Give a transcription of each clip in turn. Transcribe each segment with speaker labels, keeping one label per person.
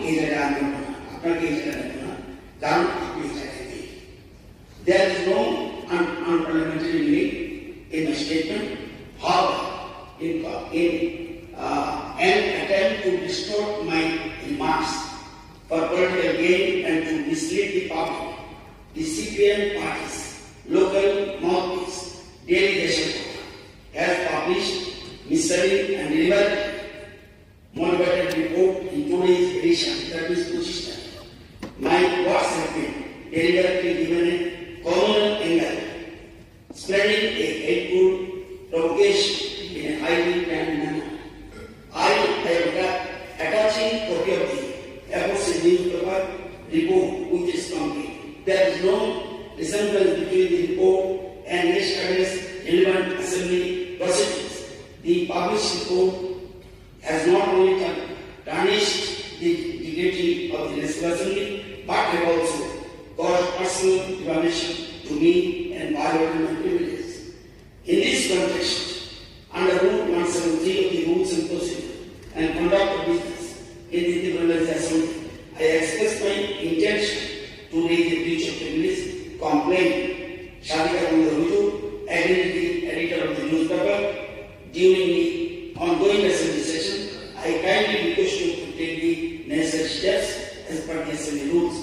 Speaker 1: এই জায়গায় আনবো না, আপনাকে এই জায়গায় নেবো না, কারণ আপনি এই জায়গায় নেই। There is no unparliamentary meaning in my statement. However, an attempt to distort my remarks for political gain and to mislead the public, the CPM party's local mouthpiece, Daily Deshapur, has published misleading and delivered motivated report in today's edition, that is position. My words have been deliberately given a communal angle, spreading a hateful provocation in a highly planned manner. I am attaching copy of the aforesaid newspaper report which is complete. There is no resemblance between the report and yesterday's relevant assembly proceedings. The published report has not only tarnished the dignity of the National Assembly, but have also caused personal defamation to me and violated my privileges. In this context, under Rule 173 of the Rules and Procedure and Conduct of Business in the Tribunal Assembly, I express my intention to raise a breach of privilege complaint. Shadika Bandaruju, identity editor of the newspaper, during the ongoing assembly session, I kindly request you to take the necessary steps as per the assembly rules.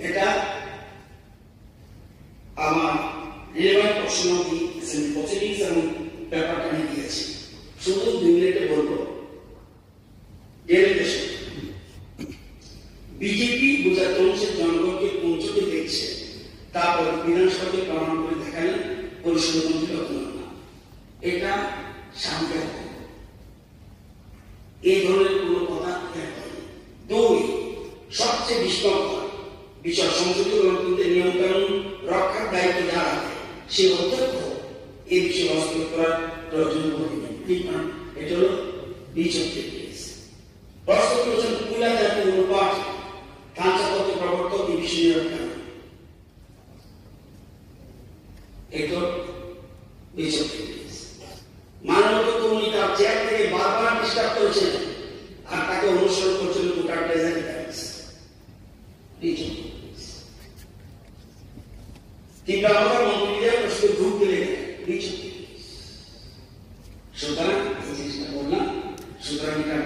Speaker 1: Eta আমার relevant portion of the assembly proceedings and ব্যাপারটা নিয়ে দিয়েছি। শুধু 2 মিনিটে বলবো, BJP Gujarat অংশের জনগণকে পৌঁছতে দেখছে, তারপর বিধানসভাকে প্রমাণ করে দেখালেন পরিষদ মন্ত্রী রত্ননাথ। এটা সামনে এই ধরনের কোনো কথা দুই, সবচেয়ে বিস্ময়কর বিষয়, সংসদীয় গণতন্ত্রের নিয়ম কানুন রক্ষার দায়িত্ব যারা আছে সে অধ্যক্ষ এই বিষয়ে হস্তক্ষেপ করার প্রয়োজন পড়ে নেই। এটা হলো বিচক্ষণ কেস। প্রশ্ন করেছেন কুলা জাতীয় অনুপাত কাঞ্চাপত্র প্রবর্তক এই বিষয়ে রক্ষা, এটা বিচক্ষণ কেস। মাননীয় কর্মী তার চেয়ার থেকে বারবার ডিস্টার্ব করেছেন আর তাকে অনুসরণ করছিল গোটা ট্রেজারি ব্যাংকস। কিন্তু আমরা মন্ত্রীরা প্রশ্ন গ্রুপ দিলে সুতরাং এই জিনিসটা বললাম। সুতরাং এটা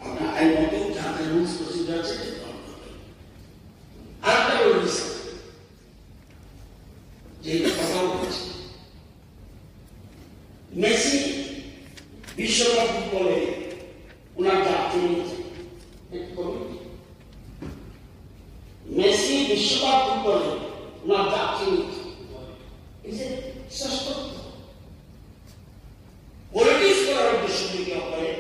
Speaker 1: আপনার আইন মতো যাদের রুলস প্রসিডিউর আছে আরেকটা বলছি যে কথা বলছি, মেসি বিশ্বকাপ ফুটবলে ওনার জাতীয় মেসি বিশ্বকাপ ফুটবলে ওনার জাতীয় শ্রেষ্ঠ পলিটিক্স করার উদ্দেশ্য থেকে করে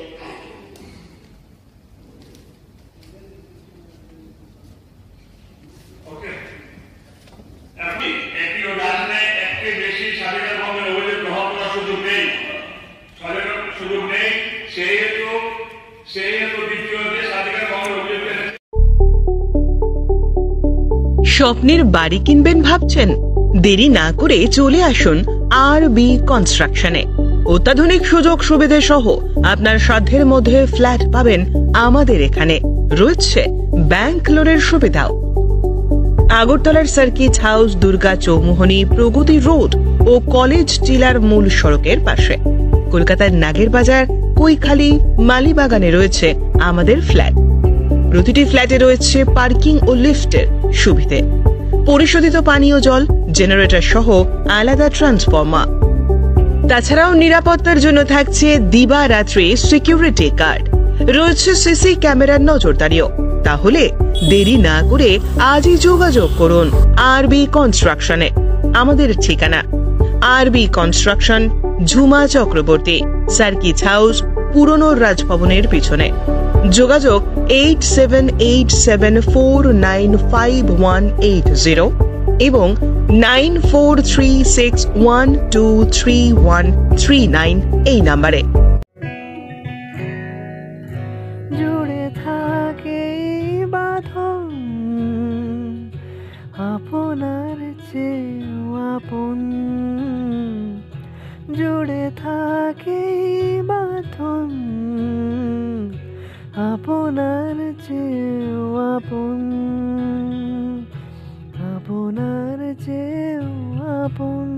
Speaker 2: স্বপ্নের বাড়ি কিনবেন ভাবছেন? দেরি না করে চলে আসুন আরবি কনস্ট্রাকশনে। অত্যাধুনিক সুযোগ সুবিধা সহ আপনার সাধ্যের মধ্যে ফ্ল্যাট পাবেন আমাদের এখানে। রয়েছে ব্যাংক লোনের সুবিধাও। আগরতলার সার্কিট হাউস, দুর্গা চৌমুহনী, প্রগতি রোড ও কলেজ টিলার মূল সড়কের পাশে। কলকাতার নাগের বাজার, কৈখালি, মালিবাগানে রয়েছে আমাদের ফ্ল্যাট। প্রতিটি ফ্ল্যাটে রয়েছে পার্কিং ও লিফটের সুবিধে, পরিশোধিত পানীয় জল, জেনারেটর সহ আলাদা ট্রান্সফরমার। তাছাড়াও নিরাপত্তার জন্য থাকছে দিবারাত্রি সিকিউরিটি গার্ড, রয়েছে সিসি ক্যামেরার নজরদারিও। তাহলে দেরি না করে আজই যোগাযোগ করুন আরবি কনস্ট্রাকশনে। আমাদের ঠিকানা আরবি construction, Jhuma Chakraborty, circuit house, পুরনো রাজভবনের পিছনে। যোগাযোগ 8787495180 এবং 9436123139 এই নাম্বারে।
Speaker 3: জুড়ে থাকে বাঁধন আপনার চেয়েও আপন, জুড়ে থাকে বাঁধন আপনার চেয়েও আপন, আপনার চেয়েও আপন।